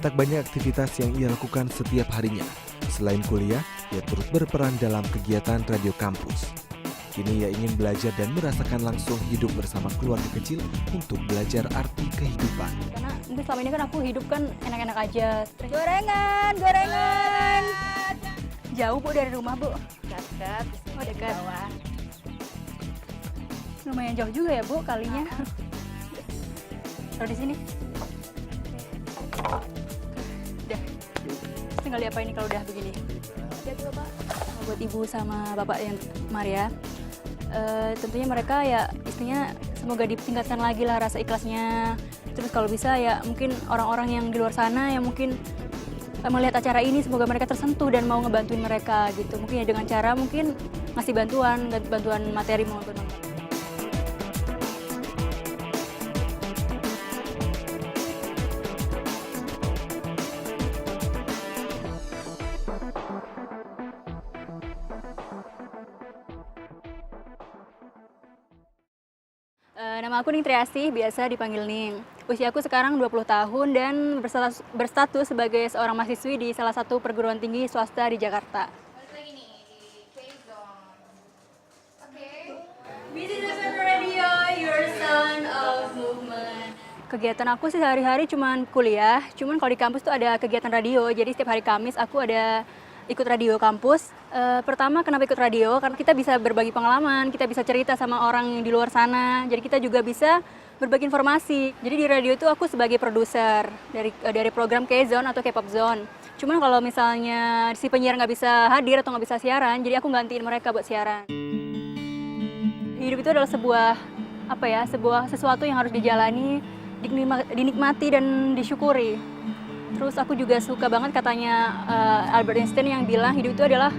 Tak banyak aktivitas yang ia lakukan setiap harinya. Selain kuliah, ia turut berperan dalam kegiatan radio kampus. Kini ia ingin belajar dan merasakan langsung hidup bersama keluarga kecil untuk belajar arti kehidupan. Karena mungkin selama ini kan aku hidup kan enak-enak aja. Gorengan, gorengan. Jauh Bu dari rumah Bu? Dekat, Oh dekat. bawah. Lumayan jauh juga ya Bu kalinya. Taruh di sini. Udah. Tinggal diapain ini kalau udah begini? Udah tuh Bapak. Buat Ibu sama Bapak yang Maria. Tentunya mereka ya istrinya semoga ditingkatkan lagi lah rasa ikhlasnya. Terus kalau bisa ya mungkin orang-orang yang di luar sana yang mungkin melihat acara ini semoga mereka tersentuh dan mau ngebantuin mereka gitu. Mungkin ya dengan cara mungkin ngasih bantuan materi maupun nama aku Ning Triasih, biasa dipanggil Ning. Usiaku sekarang 20 tahun dan berstatus sebagai seorang mahasiswi di salah satu perguruan tinggi swasta di Jakarta. Lagi nih di K-Zone. Oke. Citizen Radio, your son of movement. Kegiatan aku sih sehari-hari cuman kuliah, cuman kalau di kampus tuh ada kegiatan radio, jadi setiap hari Kamis aku ada ikut radio kampus. Pertama kenapa ikut radio? Karena kita bisa berbagi pengalaman, kita bisa cerita sama orang yang di luar sana. Jadi kita juga bisa berbagi informasi. Jadi di radio itu aku sebagai produser dari program K-Zone atau K-Pop Zone. Cuman kalau misalnya si penyiar nggak bisa hadir atau nggak bisa siaran, jadi aku gantiin mereka buat siaran. Hidup itu adalah sebuah sesuatu yang harus dijalani, dinikmati dan disyukuri. Terus aku juga suka banget katanya Albert Einstein yang bilang hidup itu adalah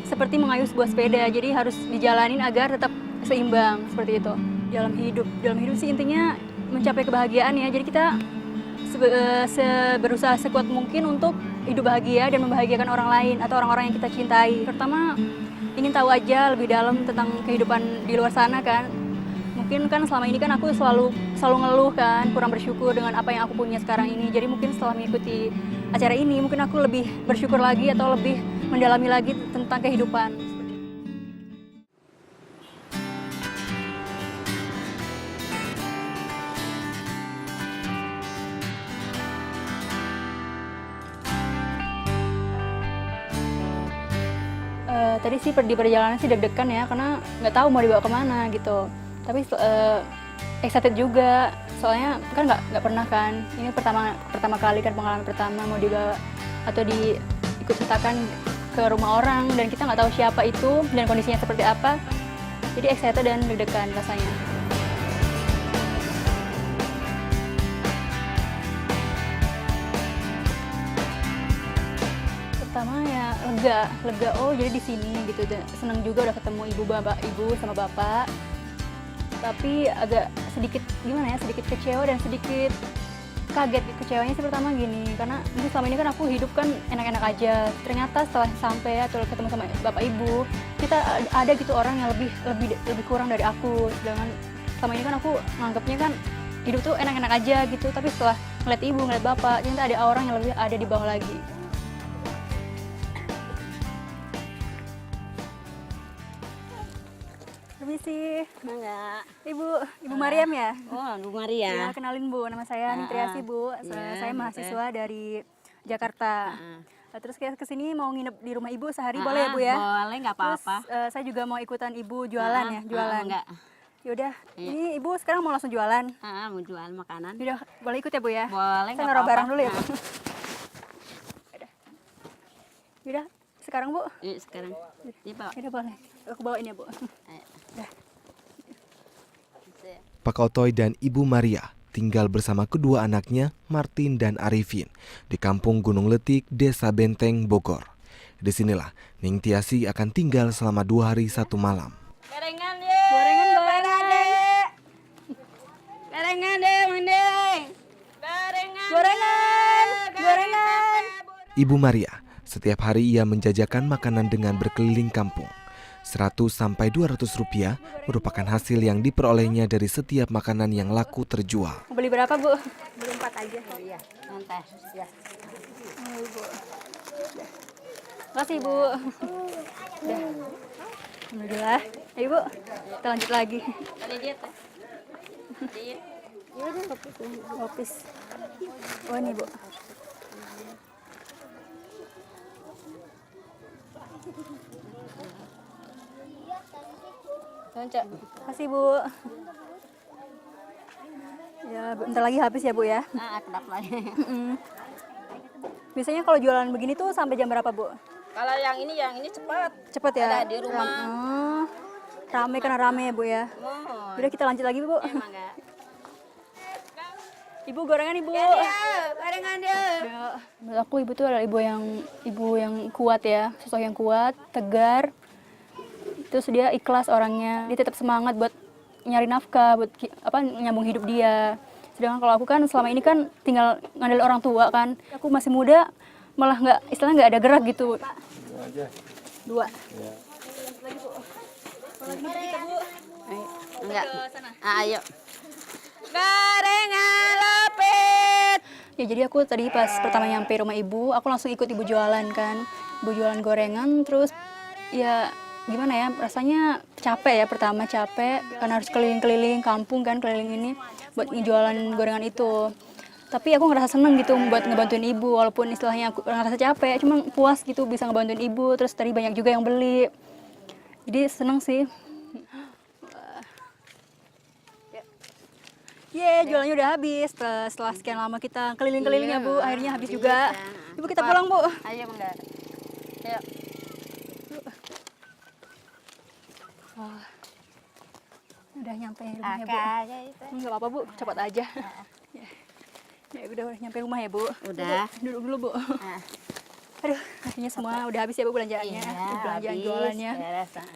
seperti mengayuh sebuah sepeda, jadi harus dijalanin agar tetap seimbang seperti itu. Dalam hidup sih intinya mencapai kebahagiaan ya. Jadi kita berusaha sekuat mungkin untuk hidup bahagia dan membahagiakan orang lain atau orang-orang yang kita cintai. Pertama ingin tahu aja lebih dalam tentang kehidupan di luar sana kan. Mungkin kan selama ini kan aku selalu ngeluh kan, kurang bersyukur dengan apa yang aku punya sekarang ini. Jadi mungkin setelah mengikuti acara ini, mungkin aku lebih bersyukur lagi atau lebih mendalami lagi tentang kehidupan. Tadi sih di perjalanan sih deg-degan ya, karena nggak tahu mau dibawa kemana gitu. Tapi excited juga, soalnya kan nggak pernah kan. Ini pertama kali kan, pengalaman pertama mau dibawa atau diikut sertakan ke rumah orang dan kita nggak tahu siapa itu dan kondisinya seperti apa. Jadi excited dan deg-degan rasanya. Pertama ya lega, oh jadi di sini gitu. Seneng juga udah ketemu ibu sama bapak. Tapi agak sedikit kecewa dan sedikit kaget. Kecewanya sih pertama gini, karena mungkin selama ini kan aku hidup kan enak-enak aja. Ternyata setelah sampai atau ketemu sama bapak ibu, kita ada gitu orang yang lebih kurang dari aku. Sedangkan selama ini kan aku nganggapnya kan hidup tuh enak-enak aja gitu. Tapi setelah ngeliat ibu, ngeliat bapak, ternyata ada orang yang lebih ada di bawah lagi. Permisi. Enggak. Ibu Mariam ya? Oh, Bu Maria. Ya, kenalin Bu, nama saya Ning Triasih Bu. Saya mahasiswa dari Jakarta. Terus kayak kesini mau nginep di rumah Ibu sehari boleh ya Bu ya? Boleh, nggak apa-apa. Terus saya juga mau ikutan Ibu jualan ya, jualan. Enggak. Yaudah, ini Ibu sekarang mau langsung jualan. Mau jual makanan. Yaudah, boleh ikut ya Bu ya? Boleh, Saya nggak naruh apa-apa. barang dulu ya Bu. Yaudah, sekarang Bu? Iya, sekarang. Iya, Pak. Yaudah boleh, aku bawain ya Bu. Pak Otoy dan Ibu Maria tinggal bersama kedua anaknya, Martin dan Arifin, di Kampung Gunung Letik, Desa Benteng, Bogor. Disinilah Ning Triasih akan tinggal selama 2 hari 1 malam. Gorengan ye. Gorengan. Gorengan deh, Mandeng. Gorengan. Ibu Maria, setiap hari ia menjajakan makanan dengan berkeliling kampung. Rp100-200 merupakan hasil yang diperolehnya dari setiap makanan yang laku terjual. Mau beli berapa, Bu? Beli 4 aja. Iya, nanti. Ya. Bu. Makasih, Bu. Udah. Alhamdulillah. Ayo, Bu. Kita lanjut lagi. Tadi diet ya? Diet. Iya, udah kopis. Oh, ini, Bu. Cak. Makasih, Bu. Ya, bentar lagi habis ya, Bu ya. Kedap lagi. Biasanya kalau jualan begini tuh sampai jam berapa, Bu? Kalau yang ini cepat. Cepet ya? Ada di rumah. Rame karena rame ya, Bu ya. Mohon. Udah, kita lanjut lagi, Bu. Emang enggak? Ibu, gorengan, Ibu. Barengan dia. Ya, menurut aku ibu tuh adalah ibu yang kuat ya, sosok yang kuat, tegar. Terus dia ikhlas orangnya, dia tetap semangat buat nyari nafkah, buat nyambung hidup dia. Sedangkan kalau aku kan selama ini kan tinggal ngandalin orang tua kan. Aku masih muda, malah istilahnya nggak ada gerak gitu. Dua. Ayo. Enggak. Ayo. Barengan lepet. Ya jadi aku tadi pas pertama nyampe rumah ibu, aku langsung ikut ibu jualan kan. Ibu jualan gorengan, terus ya gimana ya, rasanya capek ya, pertama capek karena harus keliling-keliling kampung kan, keliling ini buat ngejualan gorengan itu. Tapi aku ngerasa seneng gitu buat ngebantuin ibu, walaupun istilahnya aku ngerasa capek, cuma puas gitu bisa ngebantuin ibu. Terus tadi banyak juga yang beli, jadi seneng sih. Jualannya udah habis. Setelah sekian lama kita keliling-keliling ya, Bu, akhirnya habis juga. Ibu, kita pulang, Bu. Ayo, Bunda. Ayo. Udah nyampe rumahnya, Bu. Aja itu. Nggak apa-apa, Bu, cepat aja. Ya udah nyampe rumah ya, Bu. Udah. Duduk dulu, Bu. Aduh, akhirnya semua udah habis ya, Bu, belanjaannya. Belanjaan jualannya.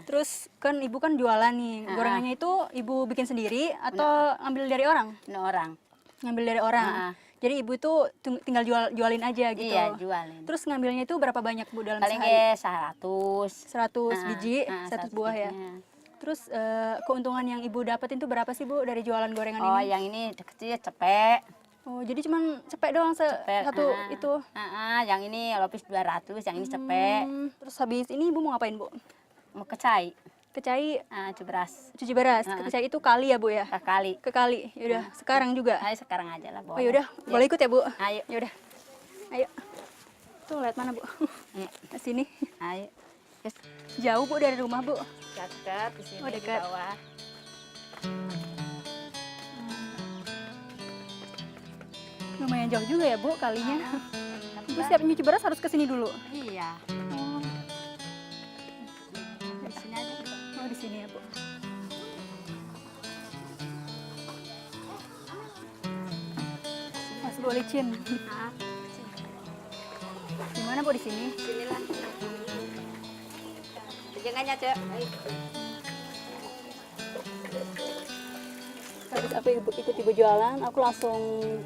Terus kan ibu kan jualan nih. Gorengannya itu ibu bikin sendiri atau ngambil dari orang? Ngambil dari orang. Jadi ibu itu tinggal jualin aja gitu. Iya, jualin. Terus ngambilnya itu berapa banyak, Bu, dalam Paling sehari? 100. 100 biji, 100 buah ya. Terus keuntungan yang ibu dapetin itu berapa sih, Bu, dari jualan gorengan ini? Oh, yang ini kecil cepek. Oh, jadi cuman cepek doang satu itu. Yang ini lopis 200, yang ini cepek. Terus habis ini ibu mau ngapain, Bu? Mau kecai. Kecai, Beras. cuci beras. Kecai itu kali ya, Bu ya? Kali. Ke kali. Yaudah, sekarang juga. Ayo sekarang aja lah, Oh, yaudah, boleh ikut ya, Bu? Ayo. Yaudah. Ayo. Tuh, lihat mana, Bu? Ke sini. Ayo. Yes. Jauh, Bu, dari rumah, Bu? Dekat di sini. Oh, dekat. Di bawah. Lumayan jauh juga ya, Bu, kalinya. Ibu setiap nyuci beras harus ke sini dulu. Iya. Oh, Di sini aja. oh, di sini ya, Bu. Mas Bu licin. Gimana, Bu, di sini? Sinilah. Jangannya, Cek. Habis aku ikut ibu jualan, aku langsung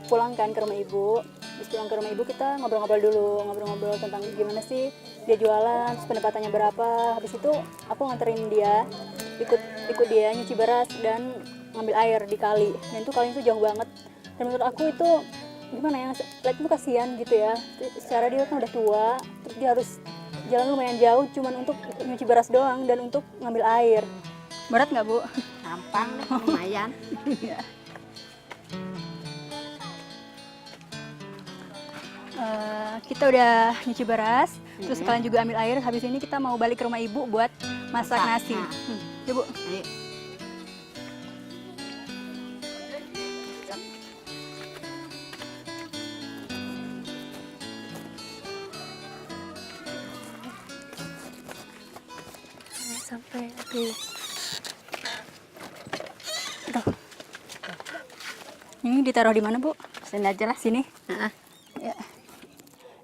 pulang kan ke rumah ibu. Habis pulang ke rumah ibu kita ngobrol-ngobrol dulu, ngobrol-ngobrol tentang gimana sih dia jualan, terus pendapatannya berapa. Habis itu aku nganterin dia, ikut dia nyuci beras dan ngambil air di kali. Dan itu kalinya tuh jauh banget. Dan menurut aku itu gimana ya, lihat itu kasihan gitu ya. Secara dia kan udah tua, terus dia harus jalan lumayan jauh cuman untuk nyuci beras doang dan untuk ngambil air. Berat nggak, Bu? Gampang deh, lumayan. Kita udah nyuci beras, terus kalian juga ambil air. Habis ini kita mau balik ke rumah ibu buat masak nasi. Yuk, Bu. Ayo. Sampai aduh. Ini ditaruh di mana, Bu? Sini aja lah. Sini. Ya.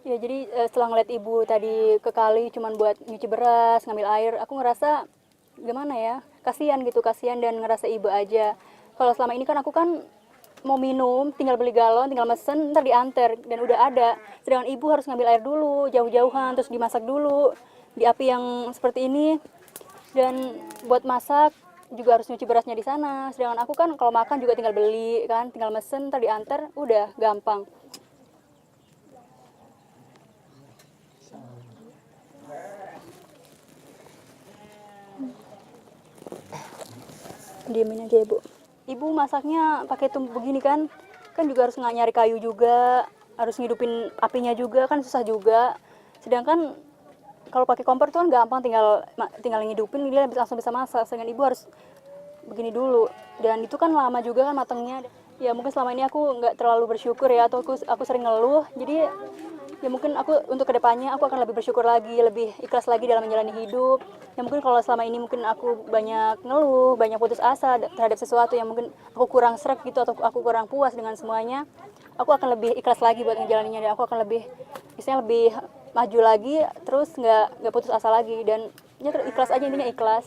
Ya, jadi setelah ngeliat ibu tadi ke kali cuman buat nyuci beras, ngambil air, aku ngerasa gimana ya, kasihan gitu, kasihan dan ngerasa ibu aja. Kalau selama ini kan aku kan mau minum, tinggal beli galon, tinggal mesen, ntar diantar dan udah ada. Sedangkan ibu harus ngambil air dulu, jauh-jauhan, terus dimasak dulu di api yang seperti ini. Dan buat masak juga harus nyuci berasnya di sana. Sedangkan aku kan kalau makan juga tinggal beli kan, tinggal mesen, ntar diantar, udah gampang. Diamin aja ya Bu. Ibu masaknya pakai tumpuk begini kan juga harus nyari kayu juga, harus ngidupin apinya juga kan susah juga. Sedangkan kalau pakai kompor itu kan gampang, tinggal ngidupin dia langsung bisa masak. Sedangkan ibu harus begini dulu, dan itu kan lama juga kan matangnya. Ya mungkin selama ini aku nggak terlalu bersyukur ya, atau aku sering ngeluh. Jadi ya mungkin aku untuk kedepannya aku akan lebih bersyukur lagi, lebih ikhlas lagi dalam menjalani hidup. Ya mungkin kalau selama ini mungkin aku banyak ngeluh, banyak putus asa terhadap sesuatu yang mungkin aku kurang srek gitu, atau aku kurang puas dengan semuanya, aku akan lebih ikhlas lagi buat ngejalaninnya, dan aku akan lebih maju lagi, terus nggak putus asa lagi, dan ya ikhlas aja, intinya ikhlas.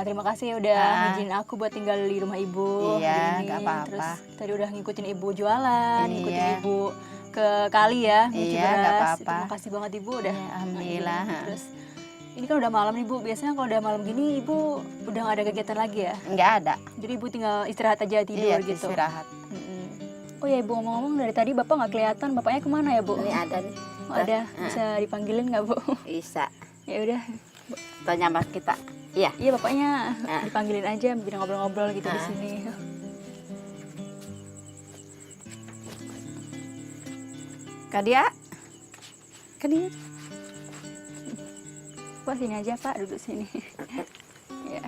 Terima kasih ya udah ngizinin aku buat tinggal di rumah ibu. Iya, gini. nggak apa-apa. Terus tadi udah ngikutin ibu jualan, Iya. ngikutin ibu ke kali ya, nyuci Iya, nggak beras. apa-apa. Terima kasih banget ibu udah. Alhamdulillah. Terus ini kan udah malam nih Bu. Biasanya kalau udah malam gini ibu udah nggak ada kegiatan lagi ya? Nggak ada. Jadi ibu tinggal istirahat aja, tidur Iya, gitu. istirahat. Oh ya ibu, ngomong-ngomong dari tadi bapak nggak kelihatan. Bapaknya kemana ya Bu? Ini ada nih. Oh, ada. Bisa dipanggilin nggak Bu? Bisa. Ya udah. Tanya mas kita. Iya. Iya bapaknya dipanggilin aja biar ngobrol-ngobrol gitu di sini. Kak Dia. Pak sini aja Pak, duduk sini. Ya.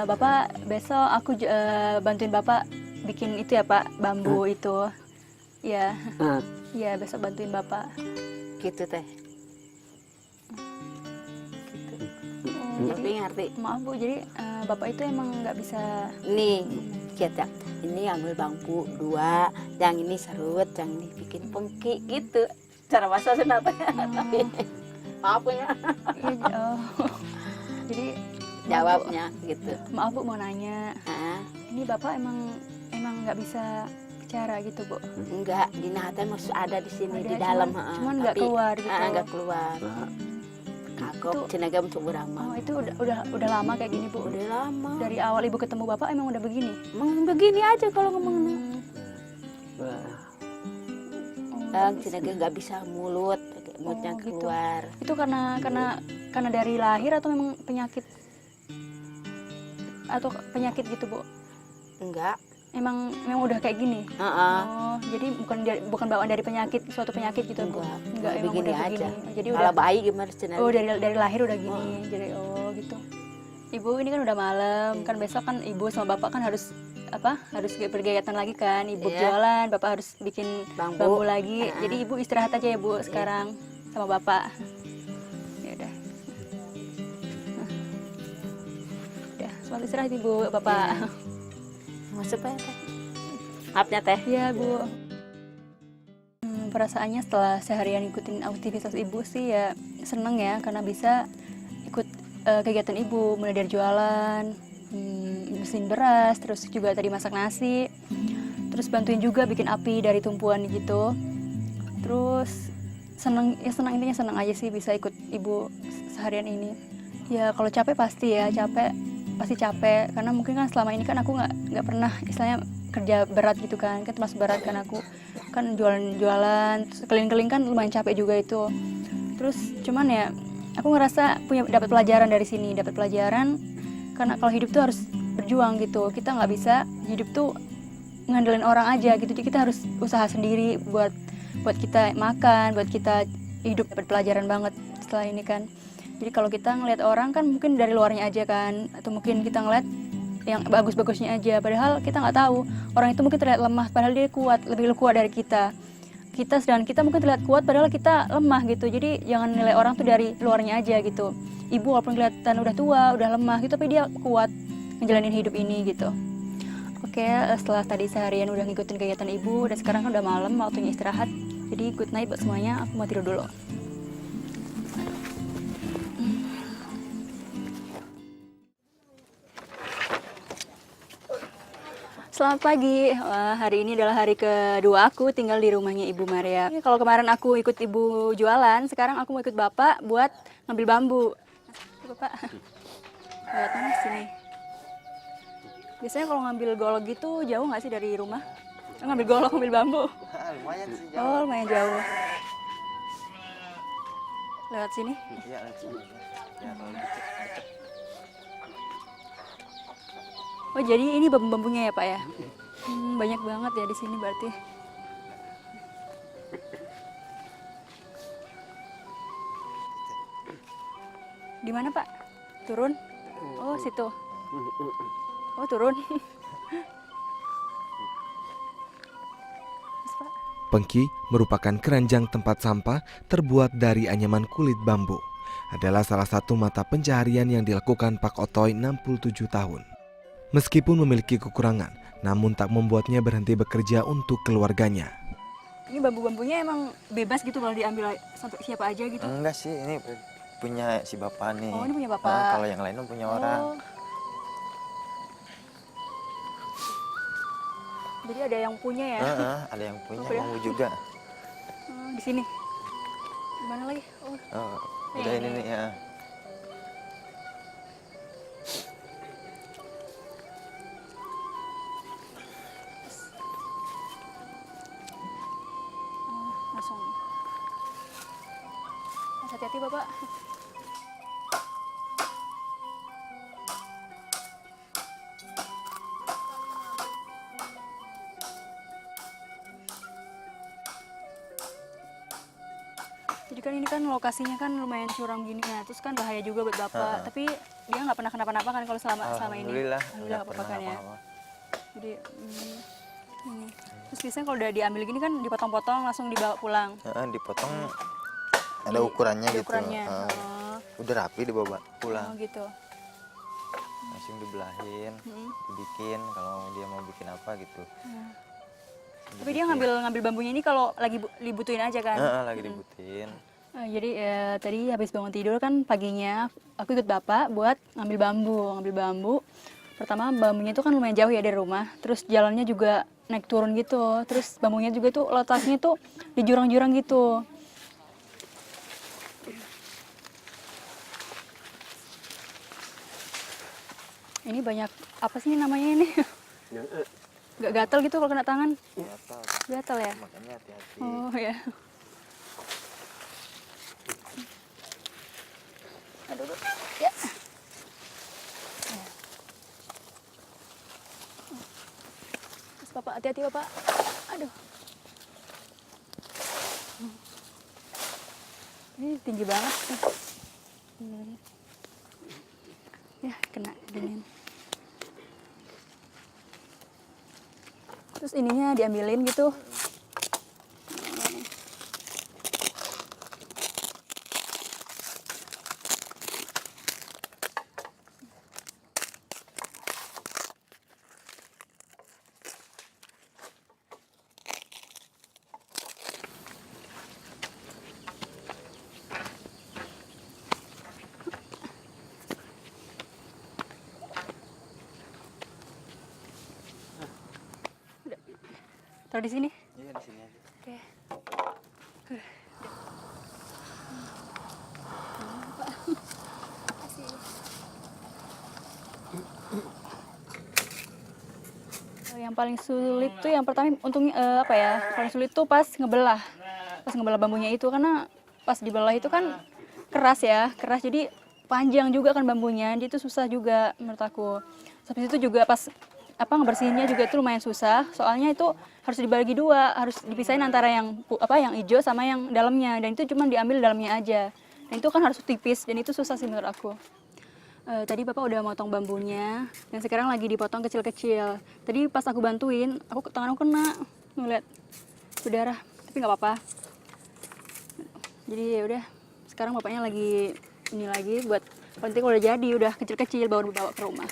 Bapak besok aku bantuin Bapak bikin itu ya Pak, bambu itu. Ya. Iya besok bantuin Bapak. Gitu teh. Tapi ngerti. Maaf Bu, jadi Bapak itu emang nggak bisa. Nih, kita ini ambil bangku 2, yang ini serut, yang ini bikin pengki gitu. Cara masak senapa ya? Maaf ya. Iya, jadi Jawabnya gitu. maaf Bu, mau nanya. Ini Bapak emang nggak bisa bicara gitu Bu? Enggak, di Nahata masih ada di sini, Ada, di dalam. cuman nggak keluar gitu. Nggak keluar. Kagok, Cinaga untuk Oh beramah. itu udah lama kayak gini Bu? Udah lama. Dari awal Ibu ketemu Bapak emang udah begini? Emang begini aja kalau ngomongnya. Cinaga nggak bisa mulut, mulutnya gitu. keluar. Itu karena dari lahir atau memang penyakit? Atau penyakit gitu Bu? Enggak. Emang udah kayak gini? Oh, jadi bukan bawaan dari suatu penyakit gitu Bu? Enggak, emang begini udah aja. begini. Jadi Kalau bayi gimana Cinaga? Oh dari lahir udah gini. Jadi gitu. Ibu ini kan udah malam, kan besok kan Ibu sama Bapak kan harus berkegiatan lagi kan. Ibu jualan, Bapak harus bikin bambu lagi. Jadi Ibu istirahat aja ya Bu sekarang sama Bapak. Ya udah. Udah, selamat istirahat Ibu, Bapak. Masuk ya teh. Maafnya teh. Iya Bu. Perasaannya setelah seharian ikutin aktivitas Ibu sih ya seneng ya, karena bisa ikut kegiatan Ibu, mulai dari jualan, mesin beras, terus juga tadi masak nasi, terus bantuin juga bikin api dari tumpuan gitu. Terus intinya seneng aja sih bisa ikut Ibu seharian ini. Ya kalau capek pasti capek, karena mungkin kan selama ini kan aku nggak pernah istilahnya kerja berat gitu kan termasuk berat kan, aku kan jualan keliling-keliling kan lumayan capek juga itu. Terus cuman ya aku ngerasa dapat pelajaran dari sini, karena kalau hidup tuh harus berjuang gitu. Kita nggak bisa hidup tuh ngandelin orang aja gitu, jadi kita harus usaha sendiri buat kita makan, buat kita hidup. Dapat pelajaran banget setelah ini kan. Jadi kalau kita ngelihat orang kan mungkin dari luarnya aja kan, atau mungkin kita ngeliat yang bagus-bagusnya aja, padahal kita nggak tahu orang itu mungkin terlihat lemah padahal dia lebih kuat dari kita. Sedangkan kita mungkin terlihat kuat padahal kita lemah gitu. Jadi jangan nilai orang tuh dari luarnya aja gitu. Ibu walaupun kelihatan udah tua, udah lemah gitu, tapi dia kuat ngejalanin hidup ini gitu. Oke, setelah tadi seharian udah ngikutin kegiatan Ibu dan sekarang kan udah malam, waktunya istirahat. Jadi good night buat semuanya, aku mau tidur dulu. Selamat pagi. Wah, hari ini adalah hari kedua aku tinggal di rumahnya Ibu Maria. Kalau kemarin aku ikut Ibu jualan, sekarang aku mau ikut Bapak buat ngambil bambu. Bapak, lewat mana sini? Biasanya kalau ngambil golok gitu jauh nggak sih dari rumah? Ngambil golok, ngambil bambu. Lumayan sih jauh. Oh, lumayan jauh. Lewat sini? Iya, langsung aja. Ya kalau deket. Oh, jadi ini bambu-bambunya ya, Pak ya? Banyak banget ya di sini berarti. Di mana, Pak? Turun? Oh, situ. Oh, turun. Terus, Pak. Pengki merupakan keranjang tempat sampah terbuat dari anyaman kulit bambu. Adalah salah satu mata pencaharian yang dilakukan Pak Otoy 67 tahun. Meskipun memiliki kekurangan, namun tak membuatnya berhenti bekerja untuk keluarganya. Ini bambu-bambunya emang bebas gitu kalau diambil sampai siapa aja gitu? Enggak sih, ini punya si bapak nih. Oh, ini punya Bapak. Nah, kalau yang lain punya orang. Oh. Jadi ada yang punya ya? Ada yang punya, Oh, ya. bambu juga. Di sini. Di mana lagi? Oh, Oh, udah ini nih ya. langsung. Mas, hati-hati Bapak. Jadi kan ini kan lokasinya kan lumayan curam gini ya, terus kan bahaya juga buat Bapak. Tapi dia nggak pernah kenapa-napa kan kalau selama ini? Alhamdulillah. Alhamdulillah nggak apa-apa kan ya. apa-apa. Jadi ini. Terus biasanya kalau udah diambil gini kan dipotong-potong langsung dibawa pulang. Dipotong ada ukurannya Ada gitu. ukurannya. Udah rapi dibawa pulang. Oh gitu. Langsung dibelahin, dibikin kalau dia mau bikin apa gitu. Tapi dia ngambil bambunya ini kalau lagi dibutuhin aja kan? Lagi dibutin. Jadi tadi habis bangun tidur kan paginya aku ikut Bapak buat ngambil bambu. Pertama bambunya itu kan lumayan jauh ya dari rumah, terus jalannya juga naik turun gitu, terus bambunya juga tuh letaknya tuh di jurang-jurang gitu. Ini banyak apa sih namanya ini? Gak gatel gitu kalau kena tangan? Gatal. Gatel ya? Makanya hati-hati. Oh ya. Aduh, ya. Terus Bapak, hati-hati Bapak. Aduh. Ini tinggi banget. Ya, kena ginian. Terus ininya diambilin gitu. Taruh di sini. Iya, di sini aja. Oke. Yang paling sulit tuh yang pertama untungnya apa ya? Paling sulit tuh pas ngebelah. Pas ngebelah bambunya itu karena pas dibelah itu kan keras ya, keras jadi panjang juga kan bambunya. Jadi itu susah juga menurut aku. Habis itu juga pas ngebersihinnya juga itu lumayan susah. Soalnya itu harus dibagi dua, harus dipisahin antara yang hijau sama yang dalamnya dan itu cuma diambil dalamnya aja. Dan itu kan harus tipis dan itu susah sih menurut aku. Tadi Bapak udah motong bambunya dan sekarang lagi dipotong kecil-kecil. Tadi pas aku bantuin, tangan aku kena, ngeliat berdarah, tapi nggak apa-apa. Jadi ya udah, sekarang Bapaknya lagi ini lagi buat nanti kalau udah jadi udah kecil-kecil baru dibawa ke rumah.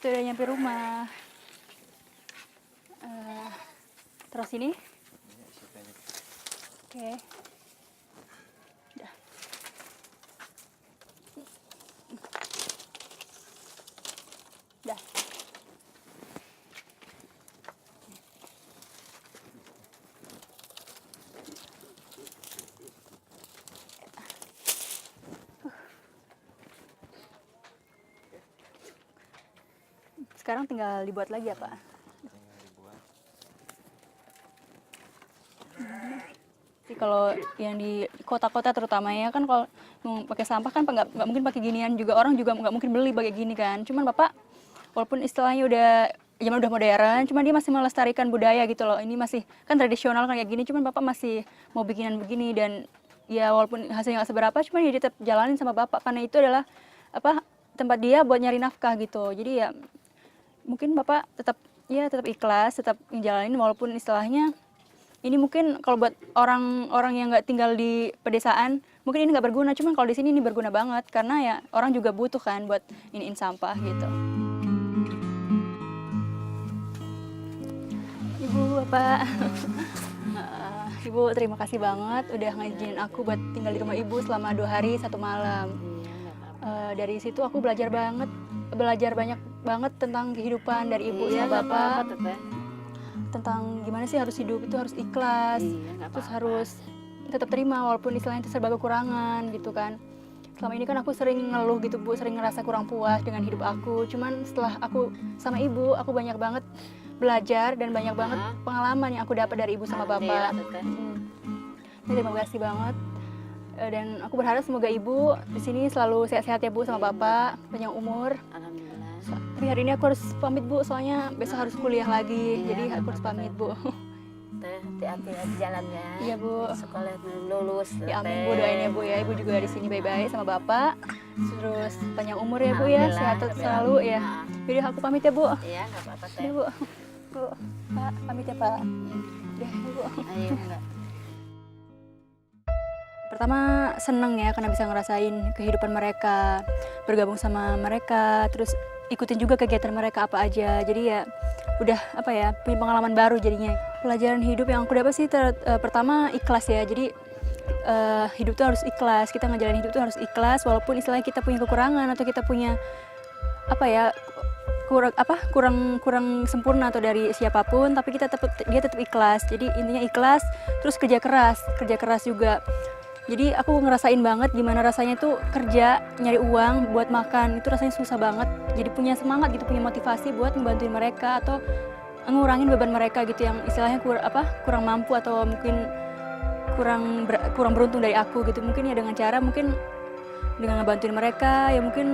Itu udah nyampe rumah. Terus ini? Oke. Udah. Udah. Sekarang tinggal dibuat lagi ya, Pak? Tinggal dibuat. Sih kalau yang di kota-kota terutama ya kan kalau mau pakai sampah kan nggak mungkin pakai ginian juga, orang juga nggak mungkin beli pakai gini kan. Cuman Bapak walaupun istilahnya udah zaman udah modern, cuman dia masih melestarikan budaya gitu loh. Ini masih kan tradisional kayak gini, cuman Bapak masih mau bikinan begini dan ya walaupun hasilnya nggak seberapa, cuman dia tetap jalanin sama Bapak karena itu adalah apa tempat dia buat nyari nafkah gitu. Jadi ya mungkin Bapak tetap ikhlas, tetap ngejalanin walaupun istilahnya ini mungkin kalau buat orang-orang yang nggak tinggal di pedesaan mungkin ini nggak berguna, cuman kalau di sini ini berguna banget karena ya orang juga butuh kan buat iniin sampah gitu. Ibu, Bapak, Ibu terima kasih banget udah ngizinin aku buat tinggal di rumah Ibu selama 2 hari 1 malam. Dari situ aku belajar banyak banget tentang kehidupan dari Ibu Iya, sama nggak Bapak. apa-apa, Teteh. Tentang gimana sih harus hidup itu harus ikhlas, Iya, nggak terus apa-apa. harus tetap terima walaupun istilahnya itu serba kekurangan gitu kan. Selama ini kan aku sering ngeluh gitu Bu, sering ngerasa kurang puas dengan hidup aku. Cuman setelah aku sama Ibu, aku banyak banget belajar dan banyak banget pengalaman yang aku dapat dari Ibu sama Bapak. Alhamdulillah, Teteh. Jadi terima kasih banget. Dan aku berharap semoga Ibu di sini selalu sehat-sehat ya Bu sama Bapak, panjang umur. Alhamdulillah. Tapi hari ini aku harus pamit Bu, soalnya besok harus kuliah lagi. Iya, Jadi nggak aku harus apa-apa, pamit Bu. Teh, hati-hati di jalannya. Iya, Bu. Sekolah lulus. Ya amin Teh. Bu, doain ya Bu ya. Ibu juga di sini baik-baik sama Bapak. Terus panjang umur ya Bu ya, sehat Alhamdulillah, selalu ya. Jadi aku pamit ya Bu. Iya, nggak apa-apa, Teh. Ya Bu. Bu, Pak, pamit ya Pak. Udah ya Bu. Ayo, enggak. Pertama seneng ya karena bisa ngerasain kehidupan mereka, bergabung sama mereka, terus ikutin juga kegiatan mereka apa aja. Jadi ya udah apa ya, punya pengalaman baru jadinya. Pelajaran hidup yang aku dapat sih pertama ikhlas ya. Jadi hidup tuh harus ikhlas, kita ngejalanin hidup tuh harus ikhlas walaupun istilahnya kita punya kekurangan atau kita punya apa ya kurang sempurna atau dari siapapun, tapi dia tetap ikhlas. Jadi intinya ikhlas, terus kerja keras juga. Jadi aku ngerasain banget gimana rasanya tuh kerja nyari uang buat makan, itu rasanya susah banget. Jadi punya semangat gitu, punya motivasi buat ngebantuin mereka atau ngurangin beban mereka gitu yang istilahnya kurang mampu atau mungkin kurang beruntung dari aku gitu. Mungkin ya dengan cara mungkin dengan ngebantuin mereka ya mungkin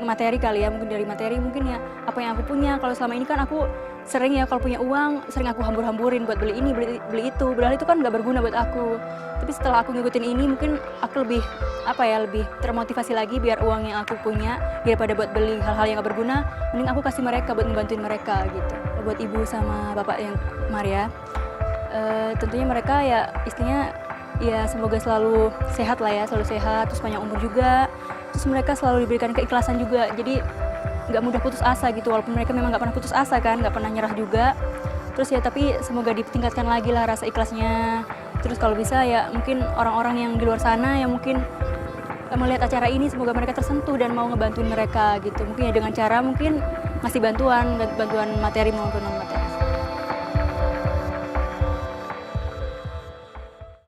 materi kali ya, mungkin dari materi mungkin ya apa yang aku punya. Kalau selama ini kan aku sering ya kalau punya uang sering aku hambur-hamburin buat beli ini beli itu, padahal itu kan nggak berguna buat aku. Tapi setelah aku ngikutin ini mungkin aku lebih termotivasi lagi biar uang yang aku punya daripada buat beli hal-hal yang nggak berguna, mending aku kasih mereka buat ngebantuin mereka gitu. Buat Ibu sama Bapak yang Maria, tentunya mereka ya istrinya ya semoga selalu sehat lah ya, selalu sehat, terus panjang umur juga. Terus mereka selalu diberikan keikhlasan juga, jadi nggak mudah putus asa gitu, walaupun mereka memang nggak pernah putus asa kan, nggak pernah nyerah juga. Terus ya tapi semoga ditingkatkan lagi lah rasa ikhlasnya. Terus kalau bisa ya mungkin orang-orang yang di luar sana yang mungkin melihat acara ini semoga mereka tersentuh dan mau ngebantuin mereka gitu. Mungkin ya dengan cara mungkin ngasih bantuan materi maupun non materi.